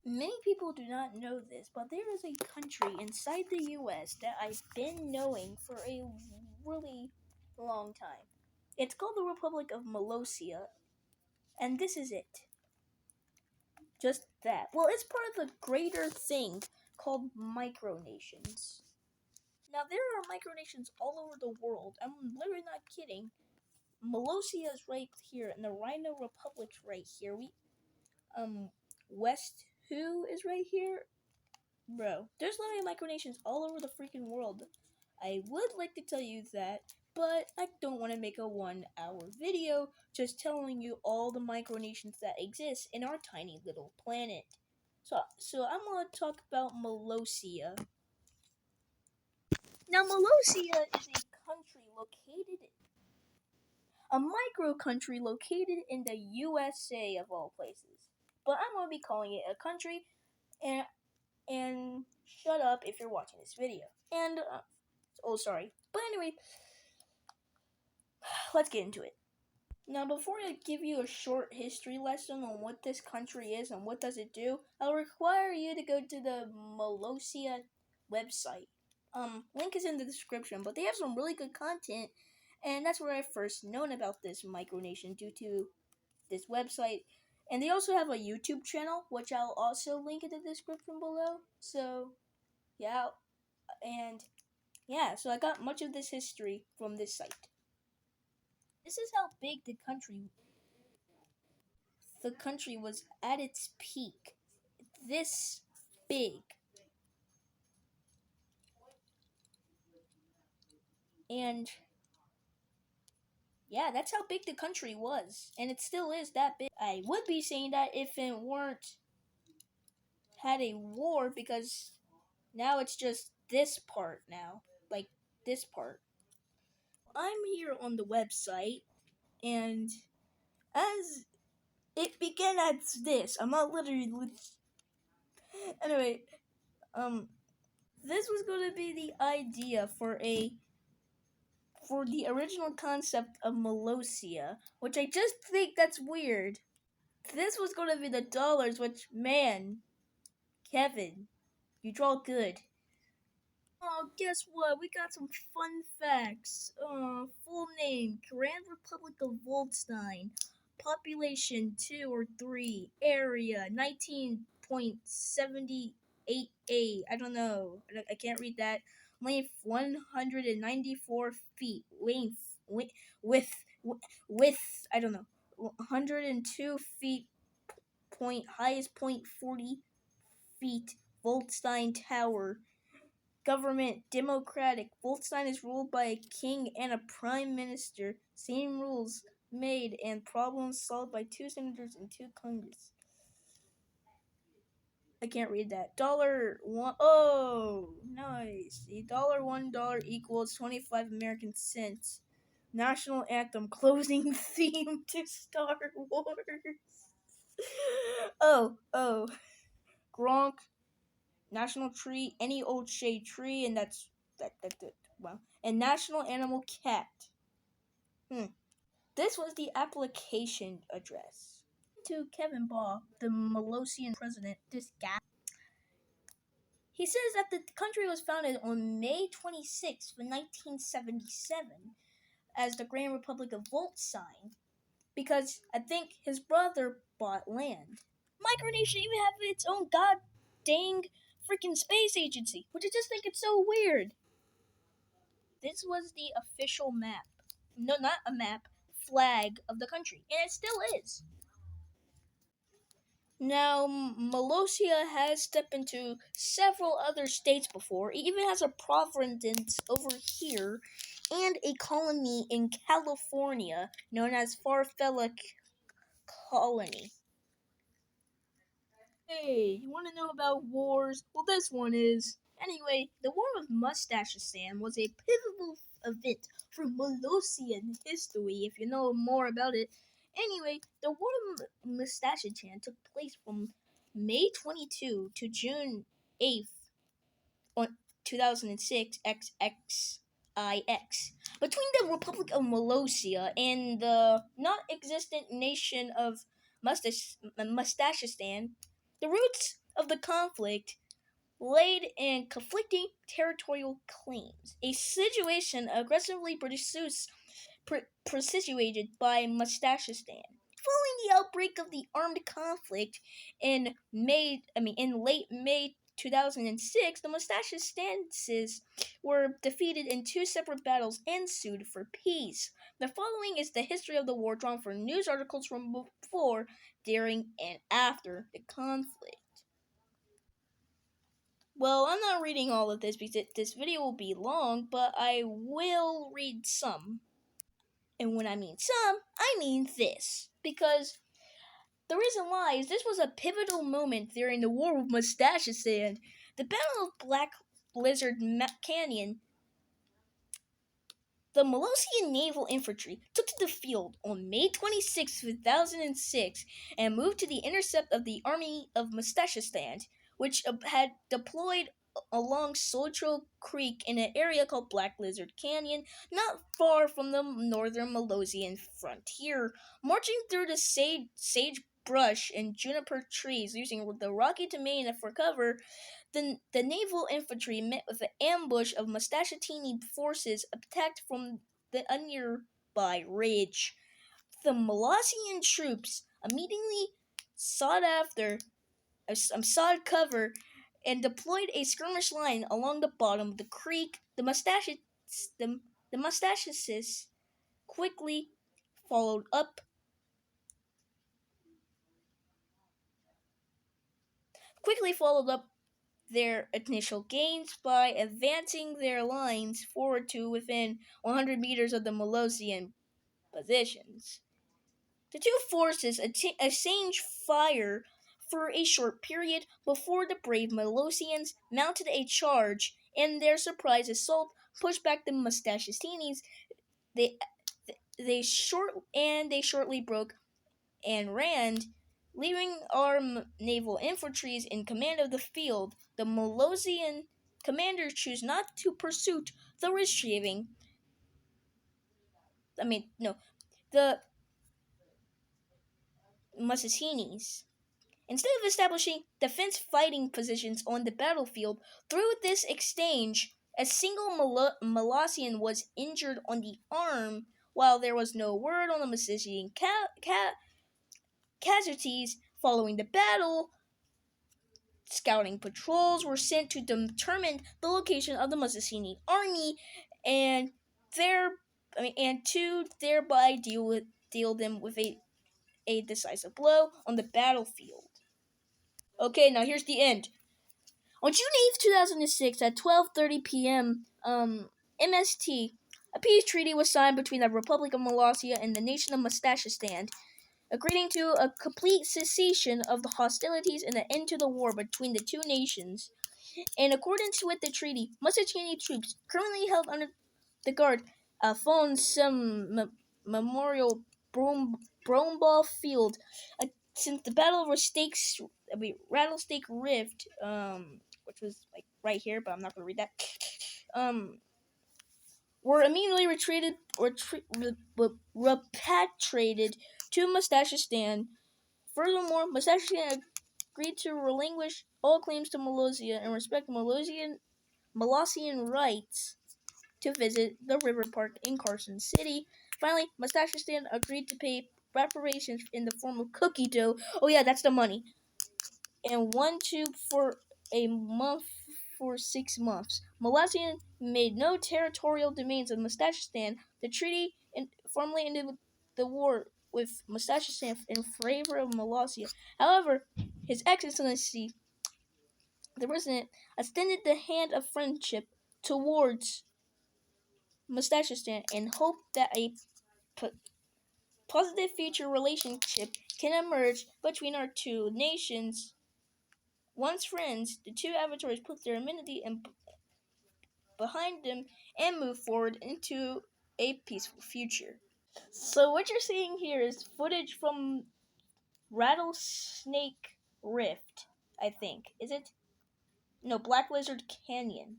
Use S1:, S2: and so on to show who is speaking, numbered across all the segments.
S1: Many people do not know this, but there is a country inside the US that I've been knowing for a really long time. It's called the Republic of Molossia, and this is it. Just that. Well, it's part of a greater thing called micronations. Now, there are micronations all over the world. I'm literally not kidding. Molossia is right here, and the Rhino Republic's right here. West Who is right here. Bro, there's literally micronations all over the freaking world. I would like to tell you that, but I don't want to make a 1 hour video just telling you all the micronations that exist in our tiny little planet. So I'm going to talk about Molossia. Now, Molossia is a micro country located in the USA of all places. But I'm going to be calling it a country, and shut up if you're watching this video. And sorry. But anyway, let's get into it. Now, before I give you a short history lesson on what this country is and what does it do, I'll require you to go to the Molossia website. Link is in the description, but they have some really good content, and that's where I first known about this micronation due to this website. And they also have a YouTube channel, which I'll also link in the description below. So, yeah, so I got much of this history from this site. This is how big the country was at its peak. This big. And yeah, that's how big the country was. And it still is that big. I would be saying that if it weren't had a war, because now it's just this part now. Like this part. I'm here on the website, and as it began as this, I'm not literally. Anyway, this was going to be the idea for the original concept of Molossia, which I just think that's weird. This was going to be the dollars, which, man, Kevin, you draw good. Oh, guess what? We got some fun facts. Full name, Grand Republic of Volstein. Population 2 or 3. Area 19.78. I don't know. I can't read that. Length 194 feet. Width, I don't know. 102 feet. Highest point 40 feet. Volstein Tower. Government democratic. Volstein is ruled by a king and a prime minister. Same rules made and problems solved by 2 senators and 2 Congress. I can't read that. $1. Oh, nice. $1 equals 25 American cents. National anthem, closing theme to Star Wars. oh. Gronk. National tree, any old shade tree, and that's well. And national animal, cat. This was the application address. To Kevin Baugh, the Molossian president, this guy. He says that the country was founded on May 26th, 1977, as the Grand Republic of Volstein, because I think his brother bought land. Micronation even have its own god dang freaking space agency, which I just think it's so weird. This was the official map. No, not a map, flag of the country, and it still is. Now, Molossia has stepped into several other states before. It even has a province over here and a colony in California known as Farfalla Colony. Hey, you want to know about wars? Well, this one is. Anyway, the War of Mustachistan was a pivotal event for Molossian history, if you know more about it. Anyway, the War of Mustachistan took place from May 22 to June 8th, 2006, XXIX, between the Republic of Molossia and the not-existent nation of Mustachistan. The roots of the conflict laid in conflicting territorial claims, a situation aggressively perpetuated by Mustachistan. Following the outbreak of the armed conflict in late May 2006, the Mustachistanses were defeated in two separate battles and sued for peace. The following is the history of the war drawn from news articles from before, during, and after the conflict. Well, I'm not reading all of this because this video will be long, but I will read some. And when I mean some, I mean this. Because the reason why is this was a pivotal moment during the war with Mustachistan. The Battle of Black Blizzard Canyon. The Molossian Naval Infantry took to the field on May 26, 2006 and moved to the intercept of the Army of Mustachistan, which had deployed along Soltro Creek in an area called Black Lizard Canyon, not far from the northern Molossian frontier. Marching through the sagebrush and juniper trees, using the rocky terrain for cover, the naval infantry met with an ambush of Mustachatini forces attacked from the nearby ridge. The Molossian troops immediately sought cover and deployed a skirmish line along the bottom of the creek. The Mustachists quickly followed up their initial gains by advancing their lines forward to within 100 meters of the Molossian positions. The two forces exchanged fire for a short period before the brave Molossians mounted a charge, and their surprise assault pushed back the Mustachistines. They shortly broke and ran, leaving our naval infantry in command of the field. The Molossian commander chose not to pursue the retrieving. The Mustachinis. Instead of establishing defense fighting positions on the battlefield, through this exchange, a single Molossian was injured on the arm, while there was no word on the Mustachian casualties. Following the battle, scouting patrols were sent to determine the location of the Mustachini army and to thereby deal them with a decisive blow on the battlefield. Okay, now here's the end. On June 8th, 2006, at 12:30 p.m. MST, a peace treaty was signed between the Republic of Molossia and the nation of Mustachistan, agreeing to a complete cessation of the hostilities and an end to the war between the two nations. In accordance with the treaty, Mustachini troops currently held under the guard Alphonse Memorial Bromeball Field. Since the Battle of Rattlesnake Rift, which was like right here, but I'm not going to read that, were immediately repatriated to Mustachistan. Furthermore, Mustachistan agreed to relinquish all claims to Molossia and respect Molossian rights to visit the river park in Carson City. Finally, Mustachistan agreed to pay reparations in the form of cookie dough. Oh yeah, that's the money. And one tube for a month for 6 months. Molossia made no territorial demands of Mustachistan. The treaty formally ended the war with Mustachistan in favor of Molossia. However, His Excellency, the President, extended the hand of friendship towards Mustachistan and hoped that a positive future relationship can emerge between our two nations. Once friends, the two avatars put their amenity behind them and moved forward into a peaceful future. So what you're seeing here is footage from Rattlesnake Rift, I think. Is it? No, Black Lizard Canyon.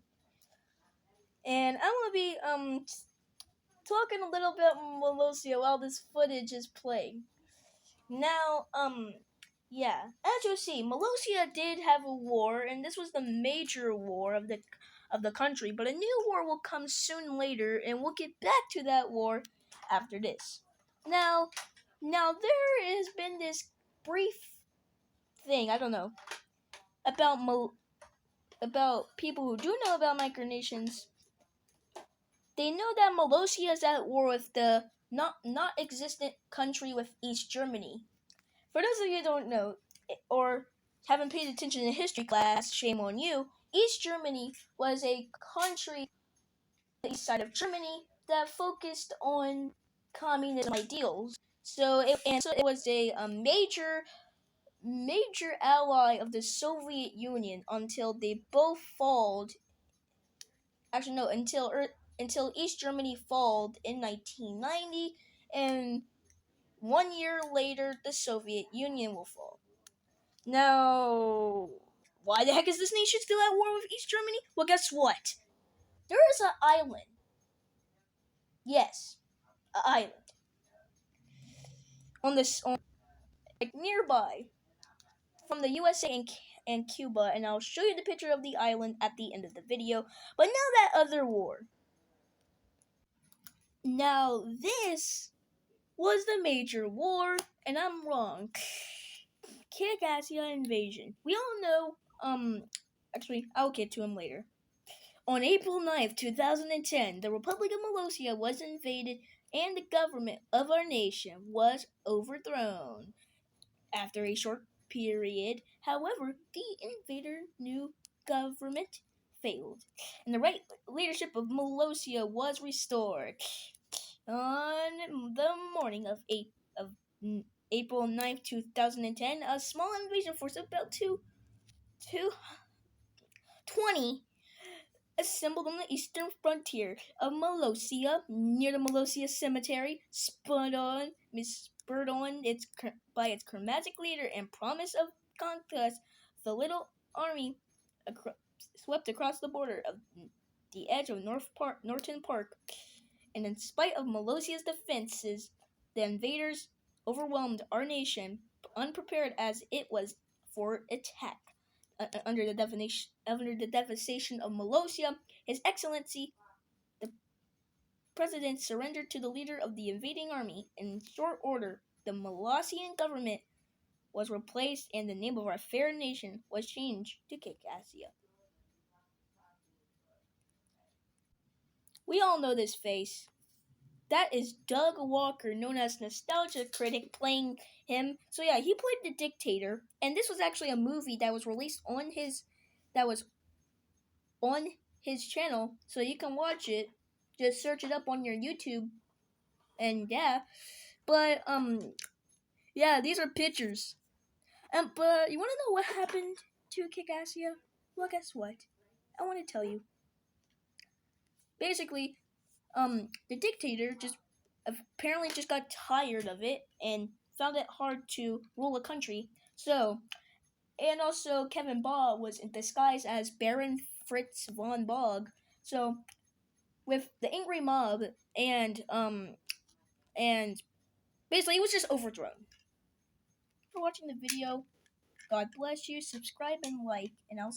S1: And I'm gonna be talking a little bit Molossia while this footage is playing. Now, Yeah, as you see, Molossia did have a war, and this was the major war of the country. But a new war will come soon later, and we'll get back to that war after this. Now, now there has been this brief thing, I don't know, about about people who do know about micronations. They know that Molossia is at war with the not existent country with East Germany. For those of you who don't know or haven't paid attention in history class, shame on you. East Germany was a country on the east side of Germany that focused on communism ideals. So it was a major ally of the Soviet Union until they both falled. Actually, no, until East Germany falled in 1990, and 1 year later, the Soviet Union will fall. Now, why the heck is this nation still at war with East Germany? Well, guess what? There is an island. Yes, an island on like nearby from the USA and Cuba, and I'll show you the picture of the island at the end of the video. But now that other war. Now this was the major war, and I'm wrong. Circassia invasion. We all know. Actually, I'll get to him later. On April 9th, 2010, the Republic of Molossia was invaded and the government of our nation was overthrown. After a short period, however, the invader new government failed, and the right leadership of Molossia was restored. On the morning of April 9th, 2010, a small invasion force of about 20 assembled on the eastern frontier of Molossia, near the Molossia Cemetery, spurred on by its charismatic leader and promise of conquest. The little army swept across the border of the edge of Norton Park, and in spite of Molossia's defenses, the invaders overwhelmed our nation, unprepared as it was for attack. Under the devastation of Molossia, His Excellency, the President, surrendered to the leader of the invading army. In short order, the Molossian government was replaced and the name of our fair nation was changed to Circassia. We all know this face. That is Doug Walker, known as Nostalgia Critic, playing him. So yeah, he played the dictator, and this was actually a movie that was released on his channel, so you can watch it. Just search it up on your YouTube, and yeah. But yeah, these are pictures. But you want to know what happened to Circassia? Well, guess what? I want to tell you. Basically, the dictator apparently just got tired of it and found it hard to rule a country. So, and also Kevin Baugh was in disguise as Baron Fritz von Bog. So, with the angry mob and basically it was just overthrown. For watching the video, God bless you. Subscribe and like, and I'll